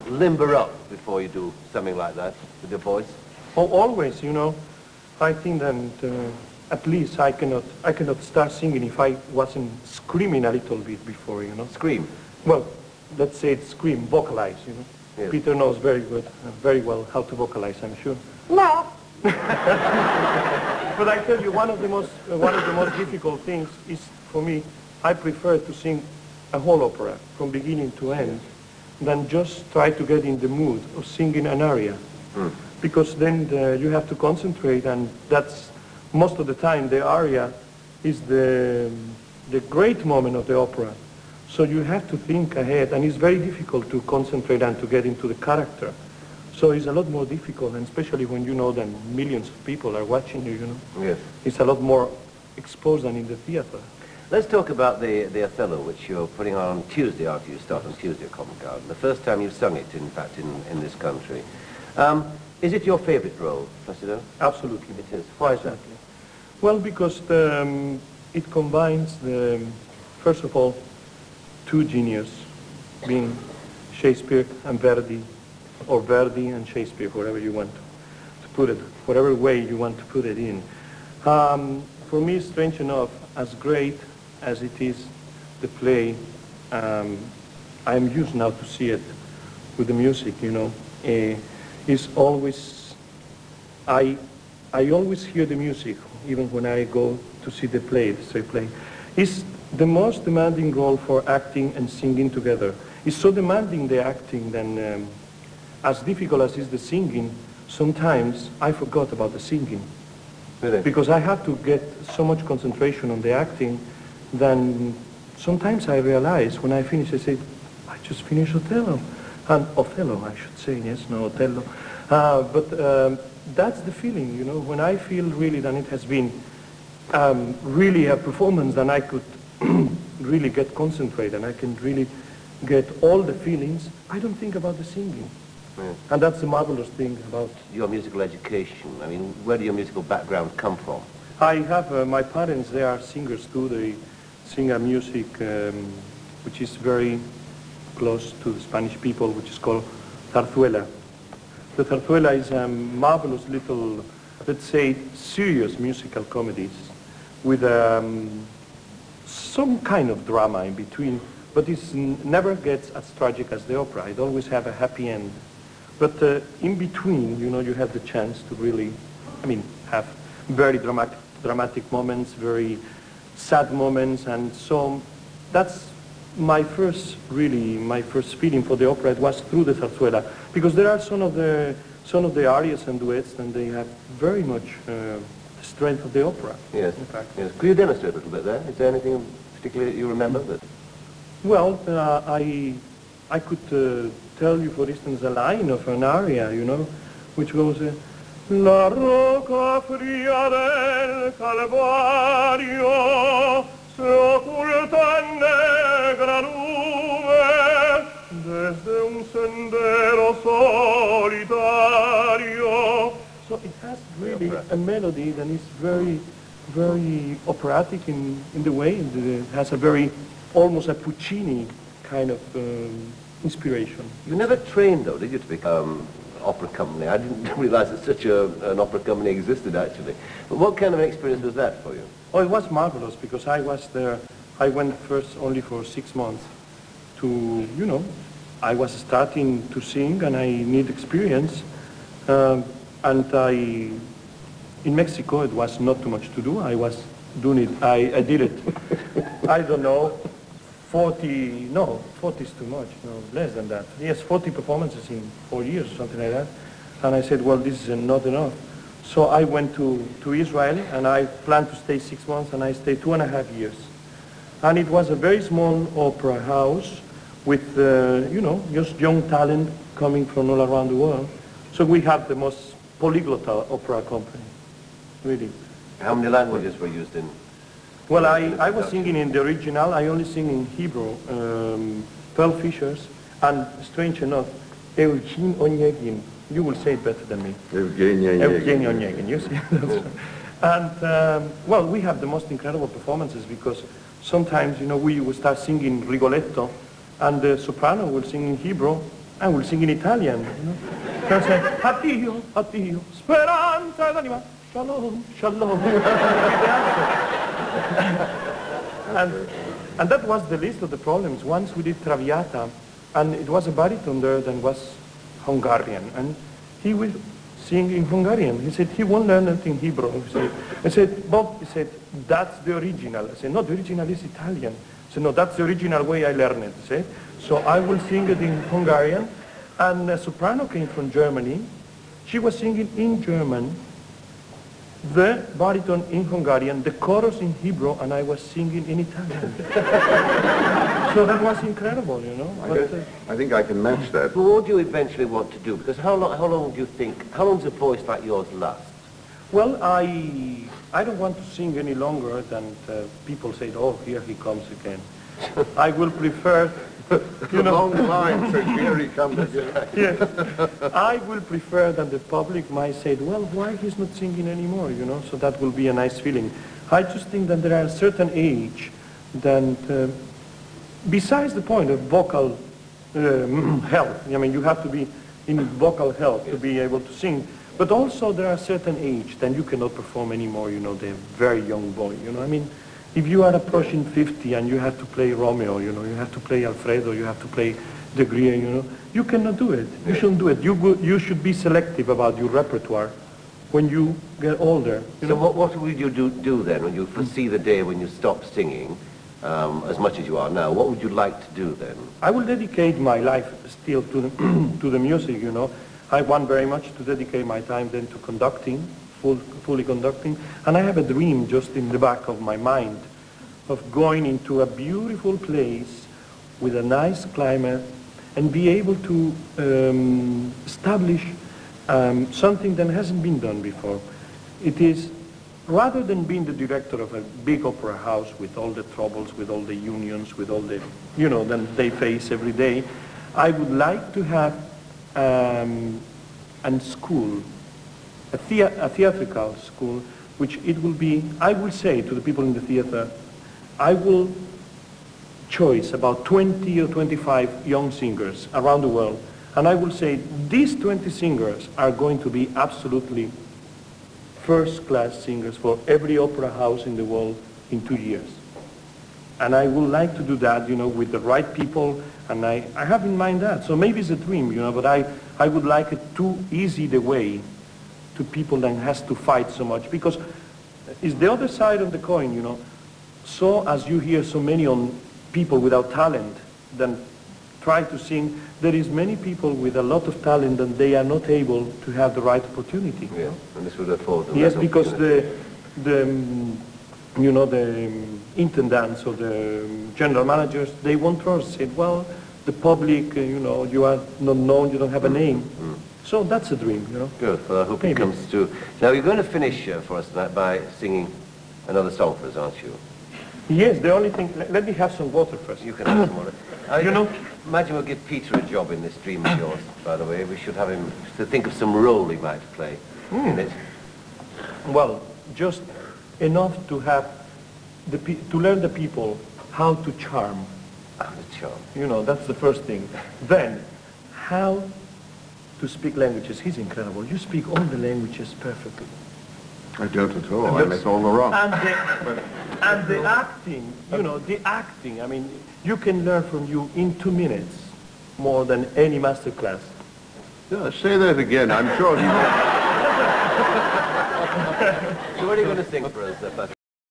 limber up before you do something like that with your voice? Oh, always, you know. I think that at least I cannot start singing if I wasn't screaming a little bit before, you know. Scream? Well, let's say it's scream, vocalize, you know. Yes. Peter knows very well how to vocalize, I'm sure. No. But I tell you, one of the most difficult things is, for me, I prefer to sing a whole opera from beginning to end than just try to get in the mood of singing an aria. Because then you have to concentrate, and that's most of the time the aria is the great moment of the opera. So you have to think ahead, and it's very difficult to concentrate and to get into the character. So it's a lot more difficult, and especially when you know that millions of people are watching you, you know. Yes. It's a lot more exposed than in the theater. Let's talk about the Othello, which you're putting on Tuesday after you start on Tuesday at Covent Garden. The first time you sung it, in fact, in this country. Is it your favorite role, Placido? Absolutely. It is. Why is that? Well, because it combines first of all, two geniuses, being Shakespeare and Verdi, or Verdi and Shakespeare, whatever you want to put it, whatever way you want to put it in. For me, strange enough, as great as it is, the play, I'm used now to see it with the music, you know. Is always, I always hear the music, even when I go to see the play, It's the most demanding role for acting and singing together. It's so demanding, the acting, than as difficult as is the singing, sometimes I forgot about the singing. Really? Because I have to get so much concentration on the acting, then sometimes I realize when I finish, I say, I just finished Othello. And Othello, I should say, yes, no, Othello. But that's the feeling, you know, when I feel really that it has been really a performance, then I could really get concentrated, and I can really get all the feelings. I don't think about the singing. Yeah. And that's the marvelous thing about your musical education. I mean, where do your musical background come from? I have, my parents, they are singers too. They sing a music which is very close to the Spanish people, which is called zarzuela. The zarzuela is a marvelous little, let's say, serious musical comedies with some kind of drama in between, but it never gets as tragic as the opera. It always have a happy end. But in between, you know, you have the chance to really, I mean, have very dramatic moments, very sad moments, and so that's my first feeling for the opera. It was through the zarzuela, because there are some of the arias and duets, and they have very much the strength of the opera. Yes. In fact. Yes. Could you demonstrate a little bit there? Is there anything particularly that you remember? Well, I could tell you, for instance, a line of an aria, you know, which goes, La roca fria del Calvario se oculta en negra nube desde un sendero solitario. So it has really a melody that is very, very operatic in the way. It has a very, almost a Puccini kind of inspiration. You never trained, though, did you, to become opera company? I didn't realize that such an opera company existed, actually. But what kind of an experience was that for you? Oh, it was marvelous, because I was there. I went first only for 6 months to, you know, I was starting to sing and I need experience. And in Mexico, it was not too much to do. I was doing it, I did it, I don't know, 40 is too much, no, less than that. Yes, 40 performances in 4 years or something like that. And I said, well, this is not enough. So I went to Israel, and I planned to stay 6 months, and I stayed 2.5 years. And it was a very small opera house with, you know, just young talent coming from all around the world. So we have the most polyglot opera company, really. How many languages were used in? Well, I was singing in the original. I only sing in Hebrew, Pearl Fishers, and strange enough, Eugene Onegin. You will say it better than me. Evgeny Onegin, you see? And, well, we have the most incredible performances, because sometimes, you know, we will start singing Rigoletto, and the soprano will sing in Hebrew, I will sing in Italian, you know. So I say, addio, addio, speranza d'anima, shalom, shalom. And that was the least of the problems. Once we did Traviata, and it was a baritone there that was Hungarian, and he will sing in Hungarian. He said, he won't learn it in Hebrew. I said, Bob, he said, that's the original. I said, no, the original is Italian. I said, no, that's the original way I learned it. I said, so I will sing it in Hungarian. And a soprano came from Germany. She was singing in German, the baritone in Hungarian, the chorus in Hebrew, and I was singing in Italian. So that was incredible, you know. I think I can match that. But what do you eventually want to do? Because how long do you think, how long does a voice like yours last? Well, I don't want to sing any longer than people say, oh, here he comes again. I will prefer, you know. Long line says, here he comes again. Yes. I will prefer that the public might say, well, why he's not singing anymore, you know? So that will be a nice feeling. I just think that there are a certain age that, besides the point of vocal health, I mean, you have to be in vocal health to be able to sing, but also there are certain age that you cannot perform anymore, you know, the very young boy, you know. I mean, if you are approaching 50 and you have to play Romeo, you know, you have to play Alfredo, you have to play De Grier, you know, you cannot do it. You shouldn't do it. You should be selective about your repertoire when you get older. So what would you do then when you foresee the day when you stop singing, as much as you are now? What would you like to do then? I will dedicate my life still to the, to the music, you know. I want very much to dedicate my time then to conducting, fully conducting, and I have a dream just in the back of my mind of going into a beautiful place with a nice climate and be able to establish something that hasn't been done before. It is, rather than being the director of a big opera house with all the troubles, with all the unions, with all the, you know, that they face every day, I would like to have a school, a theatrical school, which it will be, I will say to the people in the theater, I will choose about 20 or 25 young singers around the world, and I will say these 20 singers are going to be absolutely first-class singers for every opera house in the world in 2 years. And I would like to do that, you know, with the right people, and I have in mind that. So maybe it's a dream, you know, but I would like it too easy the way to people that has to fight so much, because it's the other side of the coin, you know. So as you hear so many on people without talent then try to sing, there is many people with a lot of talent and they are not able to have the right opportunity. Yeah, and this would afford them. Yes, because the you know, the intendants or the general managers, they won't trust it. Well, the public, you know, you are not known, you don't have a name. So that's a dream, you know. Good. Well, I hope it comes true. Now, you're going to finish for us tonight by singing another song for us, aren't you? Yes, the only thing, let me have some water first. You can have some water. You know, imagine we'll give Peter a job in this dream of yours, by the way. We should have him to think of some role he might play in it. Well, just enough to have, to learn the people how to charm. The charm. You know, that's the first thing. Then, how to speak languages. He's incredible. You speak all the languages perfectly. I don't at all. I make all the wrong. And the acting, you know, the acting, I mean, you can learn from you in 2 minutes more than any master class. Yeah, say that again. I'm sure he will. So what are you going to sing for us, Patrick?